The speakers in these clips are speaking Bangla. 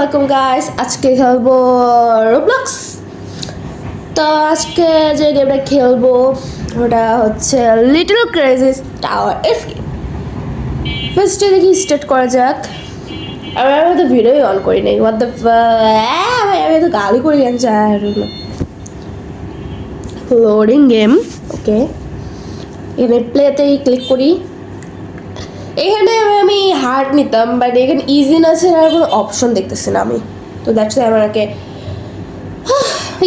আসসালামাইকুম গাইস, আজকে খেলবো রোবলক্স। তো আজকে যে গেমটা খেলবো ওটা হচ্ছে লিটল ক্রেজি টাওয়ার এসকেপ। ফার্স্টে দেখি স্টার্ট করা যাক। আর আমি তো ভিডিও অন করি নাই। হোয়াট দ্য আমি তো গালি করি লোডিং গেম। ওকে, এখানে প্লেতেই ক্লিক করি। এখানে আমি হার্ড নিতাম, বাট এখানে ইজিনেস এর আর কোনো অপশন দেখতেছি না আমি। তো দ্যাটস ওয়াই আমাকে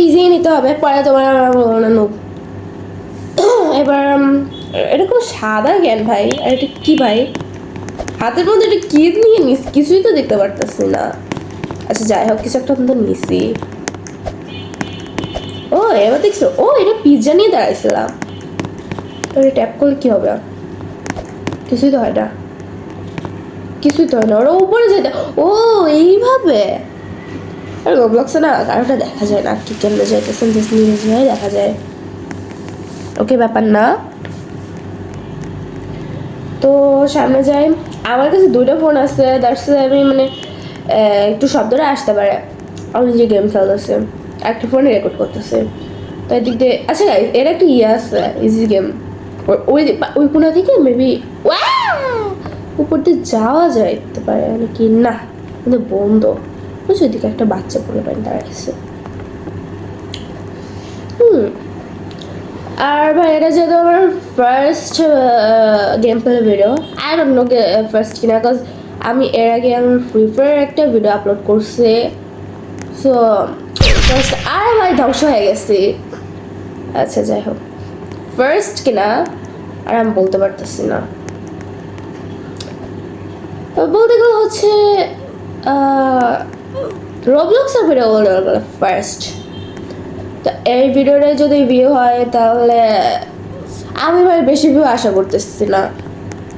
ইজি নিতে হবে, পরে তোমার নো। এবার এটা কোনো সাদা জ্ঞান ভাই, আর এটা কি ভাই? হাতের মধ্যে এটা কি নিয়ে নিস, কিছুই তো দেখতে পারতেছি না। আচ্ছা যাই হোক, কিছু একটা তো নিছি। ও এবার দেখছো, ও এটা পিৎজা নিয়ে দাঁড়াইছিলাম। এটা ট্যাপ করলে কি হবে? কিছুই তো হয় না, কিছুই তো হয় না। ওরা উপরে যেতে, ও এইভাবে। আর রোবলক্সে না কারোটা দেখা যায় না, কি কেমনে যাইতেছেন জাস্ট নিজে দেখা যায়। ওকে, ব্যাপার না। তো সামনে যাই। আমার কাছে দুইটা ফোন আছে, দ্যাটস আমি মানে একটু শব্দটা আসতে পারে। আমি যে গেম খেলতেছে, একটা ফোনে রেকর্ড করতেছে, তাই দিক দিয়ে। আচ্ছা গাইস, এর একটা ইয়ে আছে, ইজি গেম। ওই ওই কোনা থেকে মেবি উপর দিয়ে যাওয়া যাইতে পারে নাকি না, কিন্তু বন্ধ। বুঝছো, ওইদিকে একটা বাচ্চা পড়ে পারেন দাঁড়াইছে। আর ভাই এটা যেহেতু আমার first game play video, I don't know first কিনা, কজ আমি এর আগে আমার ফ্রি ফায়ার একটা ভিডিও আপলোড করছি। সো ফার্স্ট, আর ভাই ধ্বংস হয়ে গেছি। আচ্ছা যাই হোক, ফার্স্ট কিনা আর আমি বলতে পারতেছি না। বলতে গেলে হচ্ছে রোবলক্সের ভিডিও বলতে ফার্স্ট। তো এই ভিডিওটা যদি ভিউ হয় তাহলে আমি ভাই বেশি ভিউ আশা করতেছি না,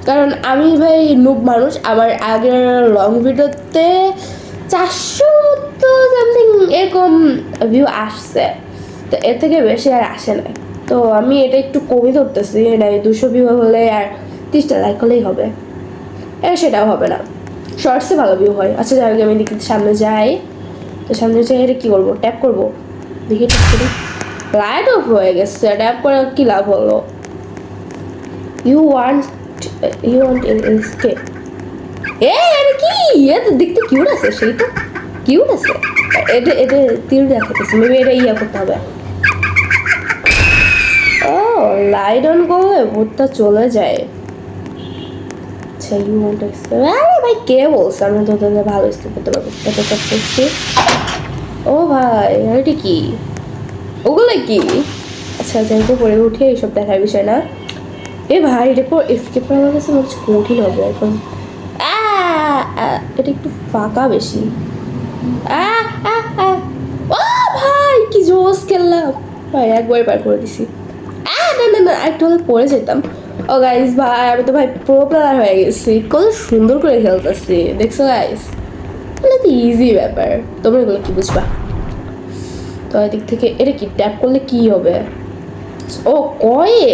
কারণ আমি ভাই নুব মানুষ। আমার আগের লং ভিডিওতে 400 মতো সামথিং এরকম ভিউ আসছে, তো এর থেকে বেশি আর আসে না। তো আমি এটা একটু কমই ধরতেছি, এটা 200 ভিউ হলে আর 30টা লাইক হলেই হবে, সেটাও হবে না। শর্টসে ভালো ভিউ হয়। আচ্ছা যাই হোক, আমি দেখি সামনে যাই। তো সামনে যাই, এটা কী করবো? ট্যাপ করবো, দেখি ট্যাপ করি। লাইট অফ হয়ে গেছে, ট্যাপ করে কি লাভ হলো? You want escape। এটা কি? এটা দেখতে কিউট আছে, সেই তো কিউট আছে। এটা তীর দেখাতেছে, মেবি এটা ইয়া করতে হবে। ও লাইট অন করলে ভূতটা চলে যায়। আচ্ছা, ইউ ওয়ান্ট escape। আরে ভাই কে বলছে আমি তো তোদের ভালো escape করতে পারবো? এটা ট্যাপ করছি। ও ভাই এটা কি? ওগুলো কি? আচ্ছা যাই হোক, পরে উঠে এইসব দেখার বিষয় না। এ ভাই এটা পর এসকেপ আমার কাছে মনে হচ্ছে কঠিন হবে এখন। এটা একটু ফাঁকা বেশি। ও ভাই কি জোস খেললাম ভাই, একবার পার করে দিছি। না না না, একটু হলে পড়ে যেতাম। ও গাইস ভাই, আমি তো ভাই প্রো প্লেয়ার হয়ে গেছি, কত সুন্দর করে খেলতেছি দেখছো গাইস। এটা তো ইজি ব্যাপার, তোমরা এগুলো কি বুঝবা? তো এদিক থেকে এটা কি ট্যাপ করলে কি হবে? ও কয়ে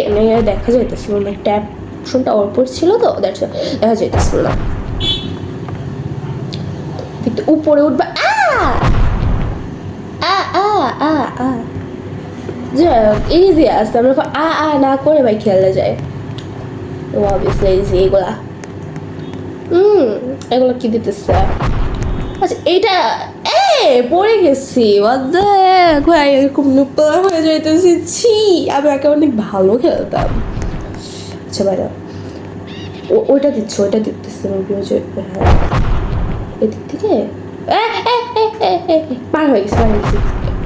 দেখা যাইতেছিল না, ট্যাপ অপশনটা অল্প ছিল তো দেখা যাইতেছিল না। উপরে উঠবা। ইজি আসতে আমরা না করে ভাই খেলতে যায়। ও অবভিয়াসলি ইজি এগুলা। এগুলো কি দিতেছে? আচ্ছা এইটা পড়ে গেছি। ভাই এরকম নুপ্পা হয়ে যাইতেছি, ছি। আমি একে অনেক ভালো খেলতাম। আচ্ছা ভাই ওইটা দিচ্ছে, ওইটা দিতেছে হ্যাঁ, এদিক থেকে পার হয়ে গেছে,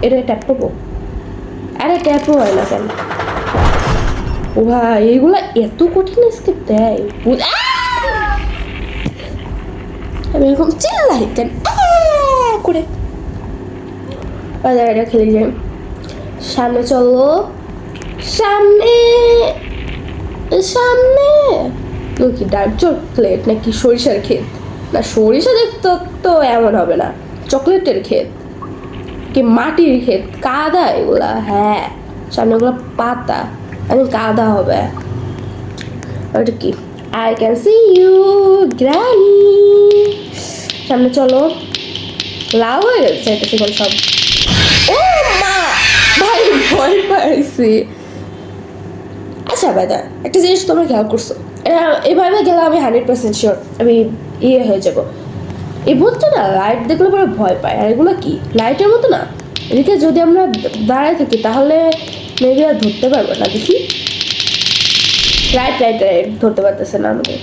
এটা ট্যাপ করবো। আরে ট্যাপও হয় না কেন? ও ভাই এগুলা এত কঠিন স্কেপ দেয়, আমি এরকম চিল্লাই কেন করে? এটা খেলে যাই। সামনে চলো, সামনে সামনে। কি ডার্ক চকলেট নাকি সরিষার ক্ষেত? না সরিষাদের তো এমন হবে না, চকলেটের ক্ষেত কি মাটির ক্ষেত, কাদা এগুলা। হ্যাঁ সামনে ওগুলো পাতা, আমি কাদা হবে। ওটা কি? I can see you granny. সামনে চলো, লাভ হয়ে গেছে এটা সেখানে সব। ও মা ভাই ভয় পাইছি। আচ্ছা ভাইদা একটা জিনিস তোমরা খেয়াল করছো, এভাবে গেলে আমি 100% শিওর আমি ইয়ে হয়ে যাবো। এই ভূতটা না লাইট দেখলে পরে ভয় পায়, আর এগুলো কি লাইটের মতো না, এদিকে যদি আমরা দাঁড়ায় থাকি তাহলে মেবি আর ধরতে পারবো না। দেখি রাইট রাইট রাইট ধরতে পারতেছে না আমাদের,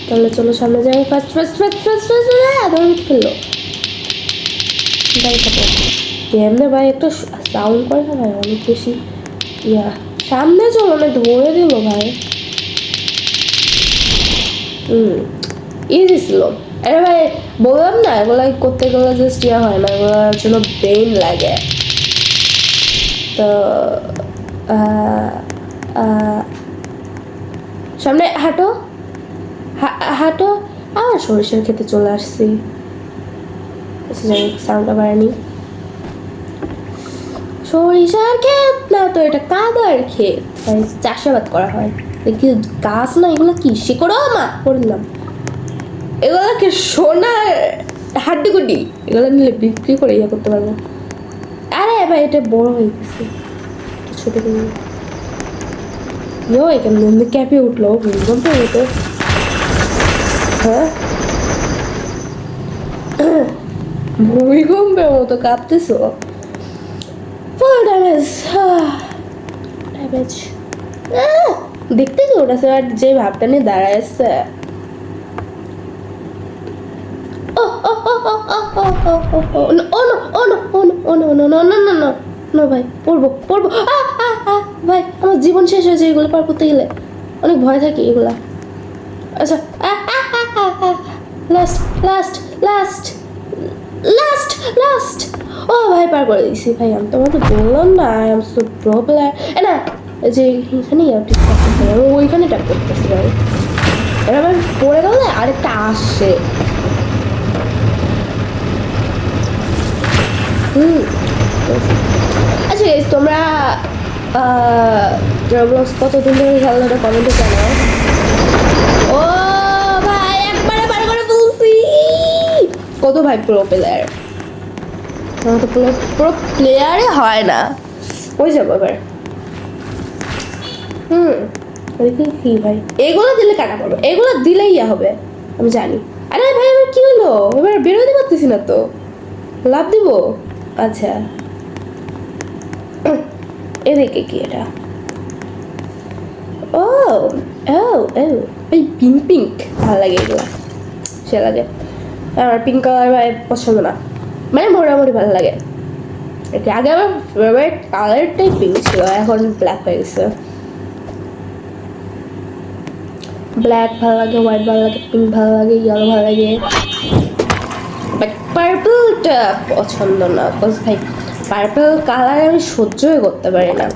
তাহলে চলো সামনে যাই। First first first first first ধরে ফেললো কেমনে ভাই, একটা সাউন্ড করে না ভাই অনেক বেশি ইয়া। সামনে চলো না ধরে দিল ভাই। ইজি ছিল। আরে ভাই বললাম না এগুলো করতে গেলে জাস্ট ইয়া হয় না, এগুলোর জন্য ব্রেইন লাগে। তো সামনে হাঁটো হাঁটো। আর সরিষার খেতে চলে আসছি, সাউন্ডটা বাড়ানি। সরিষার ক্ষেত না তো, এটা কাদার ক্ষেত, চাষাবাদ করা হয়। কি গাছ না এগুলো, কি শিকড় মা করলাম এগুলোকে সোনার হাড্ডিগুড্ডি, এগুলো নিলে বিক্রি করে ইয়ে করতে পারবো। আরে ভাই এটা বড় হয়ে গেছে, ছোট করে এখানে ক্যাপে উঠলো ভূমিকম্প হতো। হ্যাঁ ভূমিকম্পের মতো কাঁপতেছো। দেখতে তো ওটা স্যার যে ভাবটা নিয়ে দাঁড়ায় আসছে। ভাই পড়বো পড়বো ভাই, আমার জীবন শেষ হয়েছে এগুলো পার করতে গেলে, অনেক ভয় থাকে এগুলা। আচ্ছা last last last last last ও ভাই পার করে দিছি ভাই। আমি তোমাকে বললাম না I am so pro player. না যে এখানে ওইখানে ট্যাপ করতেছি ভাই, এটা আবার পড়ে গেলে আরেকটা আসছে। আচ্ছা তোমরা রবলক্স কতদিন ধরে খেলো এটা কমেন্টে জানাও। ও ভাই একবারে বার করে বলছি কত ভাই প্রো প্লেয়ার, আমার তো প্রো প্লেয়ারই হয় না। ওই যাবো এবার। দেখি কি ভাই এগুলো দিলে কাটা পড়বে, এগুলো দিলেই ইয়া হবে আমি জানি। আরে ভাই এবার কি হলো, এবার বেরোতে পারতেছি না তো, লাভ দিব। আচ্ছা এদিকে কি এটা, ও ও ও এই পিঙ্ক পিঙ্ক ভালো লাগে, এগুলো সে লাগে। আমার পিঙ্ক কালার ভাই পছন্দ না, মানে মোটামুটি ভালো লাগে। আগে আমার ফেভারিট কালারটাই পিঙ্ক ছিল, এখন ব্ল্যাক হয়ে গেছে। ব্ল্যাক ভালো লাগে, হোয়াইট ভালো লাগে, পিঙ্ক ভালো লাগে, ইয়েলো ভালো লাগে, বাট পার্পলটা পছন্দ না। বিকজ ভাই পার্পল কালার আমি সহ্যই করতে পারি না,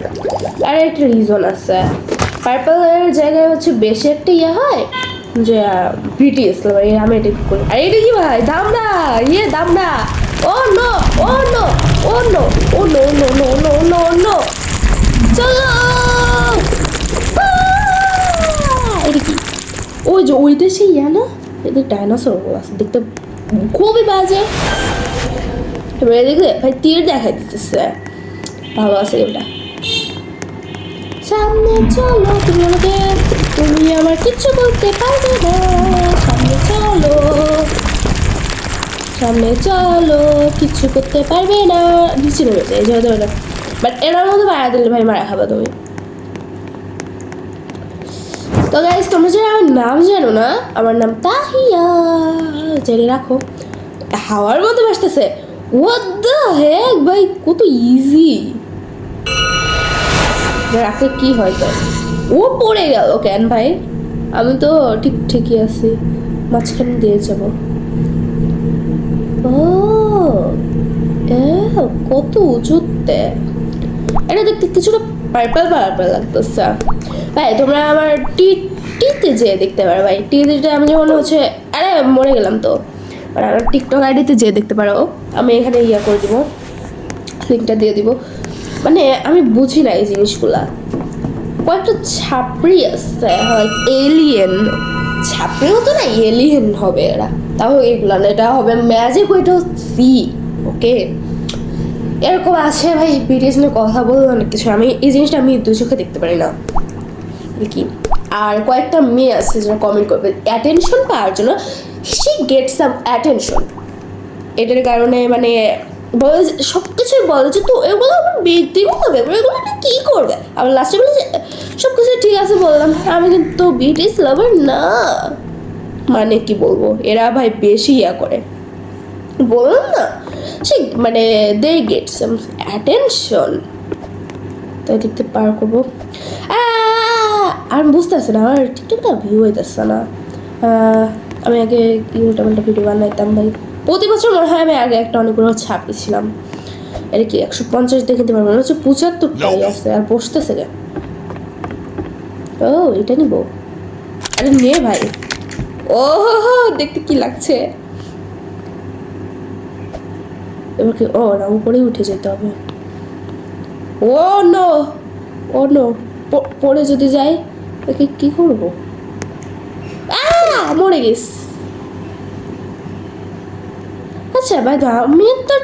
আর একটা রিজন আছে। পার্পলের জায়গায় হচ্ছে বেশি একটা ইয়ে হয় যে ব্রিটিশ আমি এটা করি। আর এটা কি ভাই দাম না দাম না। Oh no oh no oh no oh no no no no no no চলো। এটা কি ওই যে ওই দেশে ইয়া না, এদের ডাইনোসর আছে দেখতে খুবই বাজে। এবারে দেখলে ভাই তীর দেখা দিতেছে, ভালো আছে এটা। সামনে চলো তুমি আমার কিচ্ছু করতে পারবে না, সামনে চলো সামনে চলো কিচ্ছু করতে পারবে না। নিচে নেমে যায় ধরে, বাট এটার মধ্যে মারা দিলে ভাই মারা খাবা তুমি। তো গাইস তোমরা যারা আমার নাম জানো না, আমার নাম তাহিয়া, জেনে রাখো। হাওয়ার মধ্যে ভাসতেছে, হোয়াট দ্য হেক ভাই কত ইজি। রাখলে কি হয় তো, ও পড়ে গেল কেন ভাই, আমি তো ঠিকই আছি, মাঝখানে দিয়ে যাব। ও কত উঁচুতে, এটা দেখতে কিছুটা পার্পল পার্পল লাগতেছে ভাই। তোমরা আমার টিতে যেয়ে দেখতে পারো ভাই, টিতে আমি যখন হচ্ছে আরে মরে গেলাম তো, আর আমার টিকটক আইডিতে যেয়ে দেখতে পারো। আমি এখানে ইয়া করে দিব, লিঙ্কটা দিয়ে দিব। মানে আমি বুঝি না এই জিনিসগুলা, কয়েকটা ছাপড়ি আছে হয় এলিয়েন, ছাপড়িও তো না এলিয়েন হবে এরা। তাও এগুলো না, এটা হবে ম্যাজিক উইথ সি। ওকে, এরকম আছে ভাই বিটিএস নিয়ে কথা বলতে অনেক কিছু। আমি এই জিনিসটা আমি দু চোখে দেখতে পারি না কি। আর কয়েকটা মেয়ে আছে যারা কমেন্ট করবে অ্যাটেনশন পাওয়ার জন্য, শি গেট সাম অ্যাটেনশন। এটার কারণে মানে বলে সব কিছুই বলে যে তো এগুলো আমার ব্যক্তিগত ব্যাপার, এগুলো কী করবে। আবার লাস্টে বলে যে সব কিছু ঠিক আছে বললাম, আমি কিন্তু বিটিএস লাভার না। মানে কি বলবো, এরা ভাই বেশি ইয়া করে, বললাম না সে মানে দে গেট সাম অ্যাটেনশন। তাই দেখতে পার করবো। আর বুঝতেছে না আমার টিকটকটা ভিউ হইতেছে না। আমি আগে কি উল্টাপাল্টা ভিডিও বানাইতাম ভাই, প্রতি বছর মনে হয় আমি আগে একটা অনেকগুলো ছাপিয়েছিলাম। এটা কি 150 দেখে দিতে পারবো, মনে হচ্ছে 75টাই আছে আর বসতেছে গে। ও এটা নিবো, আরে নে ভাই। ও দেখতে কি লাগছে। এবার কি, ও না উপরেই উঠে যেতে হবে। ও নো, ও নো, পড়ে যদি যাই তাকে কি করবো। মরে গেছ। আচ্ছা ভাই আমি তো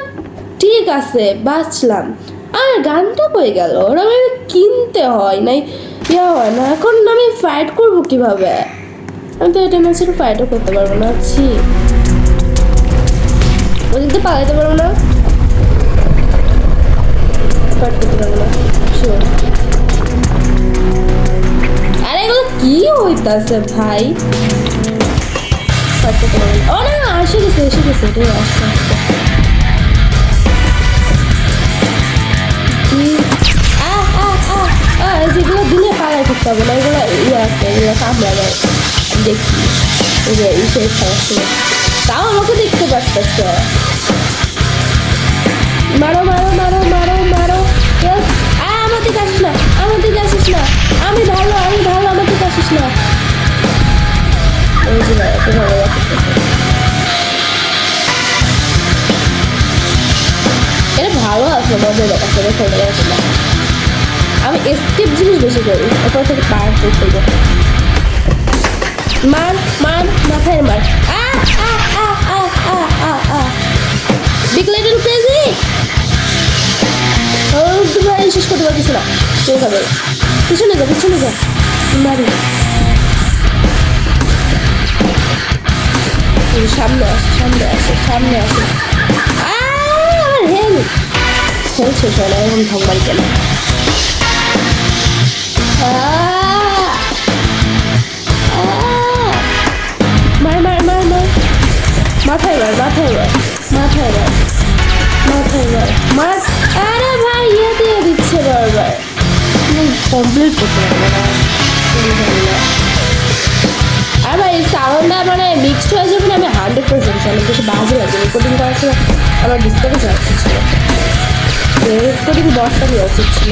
ঠিক আছে বাঁচলাম, আর গানটা কই গেল। ওরা আমি কিনতে হয় নাই ইয়া হয় না। এখন আমি ফাইট করবো কিভাবে, আমি তো এটা না ছিল ফাইটও করতে পারবো না। ছি, ওদিকে পালাইতে পারবো না, ফাইট করতে পারবো না। আরে এগুলো কি হইতাছে ভাই, ফাইট করতে পারবো না। ও না এসে গেছে এটাই আসছে। যেগুলো দিলে পাড়ায় করতে হবে না, এগুলো ইয়ে আছে, এগুলো কামড়া যায়। দেখি এই যে এই সেই সমস্যা, তাও আমাকে দেখতে পারতেছে। মারো মারো মারো মারো মারো, আমার দিকে আসিস না, আমার দিকে আসিস না, আমি ভালো আমার দিকে আসিস না। এই যে এত ভালো এটা ভালো আছে, মজা দেখাচ্ছে, দেখে যাচ্ছে না। আমি এসকেপ জিনিস বেশি করি, এরপর থেকে পার করতে যাবো। মার মার মাথায় মার। Big little crazy. ভাই শেষ করতে পারতেছি না, কেউ খাবে। পিছনে যা মারি। সামনে আসে আমার হেল শেষ হয় না, এরকম ঢংবাল কেন। মার মাথায় মার। আরে ভাই ইয়ে দিয়ে দিচ্ছে বারবার, কমপ্লিট করতে পারবো না। আর ভাই সাউন্ডটা মানে মিক্সড হয়ে যাবে না, আমি 100% অনেক বেশি বাজে লাগে। রেকর্ডিং করার সময় আমার ডিস্টার্ব যাওয়া উচিত ছিল, রেকর্ডিং বসটা দেওয়া উচিত ছিল।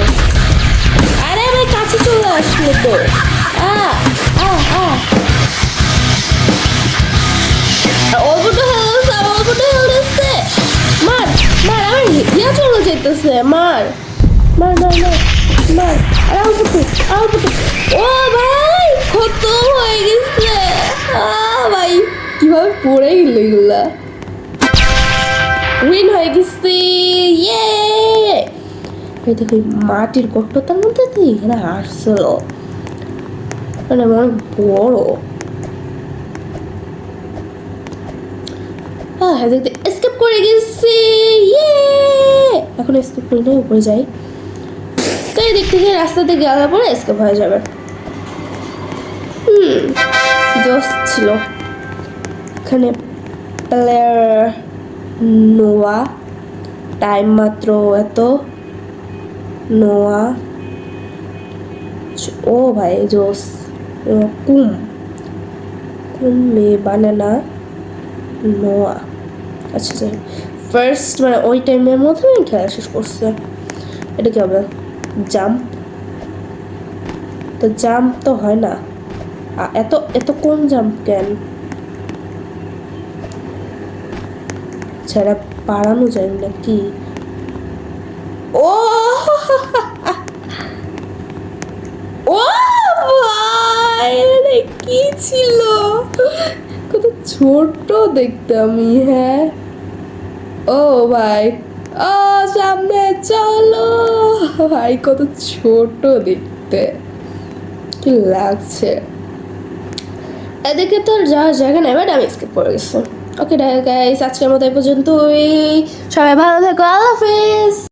আরে ভাই কাছে চলে আসলো তো। অল্পটা হেলছে, মার আমার ইয়া চলে যেতেছে। মার। আর অল্প। ও ভাই খতম হয়ে গেছে। ভাই কিভাবে পড়ে গেল এগুলা। উইন হয়ে গেছি, ইয়ে। দেখো মাটির গর্তটার মধ্যে দিয়ে এখানে আসছিল, মানে অনেক বড়। দেখতে এসকেপ করে গেছি, ইয়ে। এখন এসকেপ করে নিয়ে উপরে যাই, তো এই দিক থেকে রাস্তাতে গেলে পরে এসকেপ হয়ে যাবে। জোস ছিল। এখানে প্লেয়ার নোয়া, টাইম মাত্র এত। নোয়া, ও ভাই জোস। কুম মে বানানা নোয়া। আচ্ছা যাই, ফার্স্ট মানে ওই টাইমের মধ্যে আমি খেলা শেষ করছে। এটা কি হবে, জাম্প? তো জাম্প তো হয় না, এত কোন জাম্প কেন? ছাড়া পাড়ানো যায় নাকি? ও ও ভাই কি ছিল, কত ছোট দেখতে আমি, হ্যাঁ। ও ভাই, ও সামনে চলো ভাই, কত ছোট দেখতে, কি লাগছে। এদিকে তো আর যাওয়ার জায়গা নেই, বাট আমি স্কিপ করে গেছি। ওকে গাইস, আজকের মতো এই পর্যন্তই। সবাই ভালো থেকো, আল্লাহ হাফিজ।